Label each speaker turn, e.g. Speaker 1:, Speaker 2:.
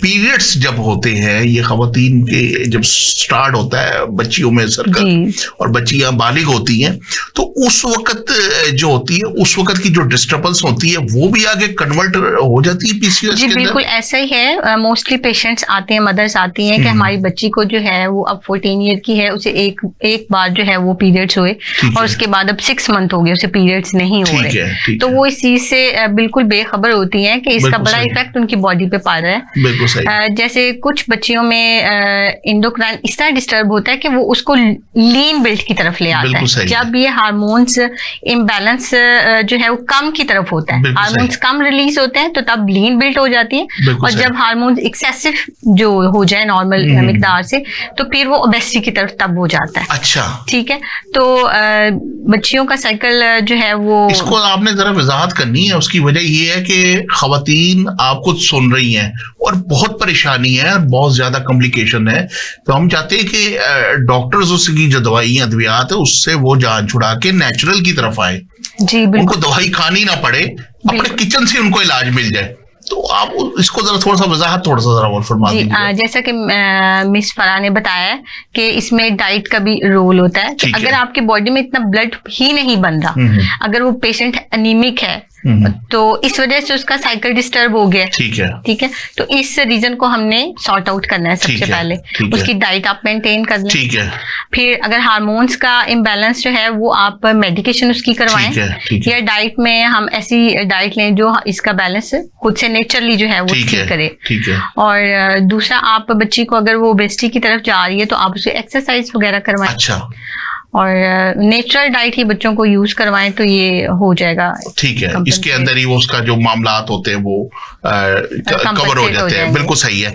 Speaker 1: Periods जब होते हैं, ये खवातीन के जब स्टार्ट होता है बच्चियों में सर्कल और बच्चियां बालिग होती हैं, तो उस वक्त जो होती है, उस वक्त की जो डिस्टर्बेंस होती है वो भी आगे कन्वर्ट हो जाती है पीसीओएस के अंदर।
Speaker 2: बिल्कुल ऐसा ही है। मोस्टली पेशेंट्स आते हैं, मदर्स आती हैं कि हमारी बच्ची को जो है वो अब 14 ईयर की है, उसे एक बार जो है वो पीरियड्स हुए और उसके बाद अब 6 मंथ हो गए उसे पीरियड्स नहीं हो रहे। तो वो इस चीज से बिल्कुल बेखबर होती हैं कि इसका बड़ा इफेक्ट उनकी बॉडी पे पड़ रहा है।
Speaker 1: बिल्कुल सही।
Speaker 2: जैसे कुछ बच्चियों में इंडोक्राइन इस तरह डिस्टर्ब होता है कि वो उसको लीन बिल्ट की तरफ ले आता है। जब ये हार्मोन्स इम्बैलेंस जो है वो कम की तरफ होता है, हार्मोन्स कम रिलीज होते हैं तो तब लीन बिल्ट हो जाती है, और जब हार्मोन्स एक्सेसिव जो हो जाए नॉर्मल मिकदार से तो फिर वो ओबेसिटी की तरफ तब हो जाता है।
Speaker 1: अच्छा,
Speaker 2: ठीक है। तो बच्चियों का साइकिल जो है वो,
Speaker 1: इसको आपने जरा वजाहत करनी है। उसकी वजह ये है कि खवातीन आप खुद सुन रही हैं और बहुत परेशानी है, बहुत ज्यादा कॉम्प्लिकेशन है, तो हम चाहते हैं कि डॉक्टर्स उसकी जो दवाइयां अद्वियात है उससे वो जान छुड़ा के नेचुरल की तरफ आए।
Speaker 2: जी बिल्कुल,
Speaker 1: उनको दवाई खानी ना पड़े, अपने किचन से उनको इलाज मिल जाए। तो आप इसको जरा थोड़ा सा वजाहत थोड़ा सा जरा और फरमा दीजिए।
Speaker 2: जैसा कि मिस फराह ने बताया कि इसमें डाइट का भी रोल होता है कि अगर आपकी बॉडी में इतना ब्लड ही नहीं बन रहा, अगर वो पेशेंट एनीमिक है तो इस वजह से उसका साइकिल डिस्टर्ब हो गया। ठीक है। तो इस रीजन को हमने सॉर्ट आउट करना है सबसे पहले। उसकी डाइट आप मेंटेन कर लें।
Speaker 1: ठीक है।
Speaker 2: फिर अगर हार्मोन्स का इम्बैलेंस जो है वो आप मेडिकेशन उसकी करवाएं, या डाइट में हम ऐसी डाइट लें जो इसका बैलेंस खुद से नेचुरली जो है वो ठीक करे।
Speaker 1: ठीक है।
Speaker 2: और दूसरा, आप बच्ची को अगर वो ओबेसिटी की तरफ जा रही है तो आप उसे एक्सरसाइज वगैरह करवाएं।
Speaker 1: अच्छा।
Speaker 2: और नेचुरल डाइट ही बच्चों को यूज करवाएं तो ये हो जाएगा।
Speaker 1: ठीक है। इसके अंदर ही वो उसका जो मामलात होते हैं वो कवर हो जाते हैं। बिल्कुल सही है।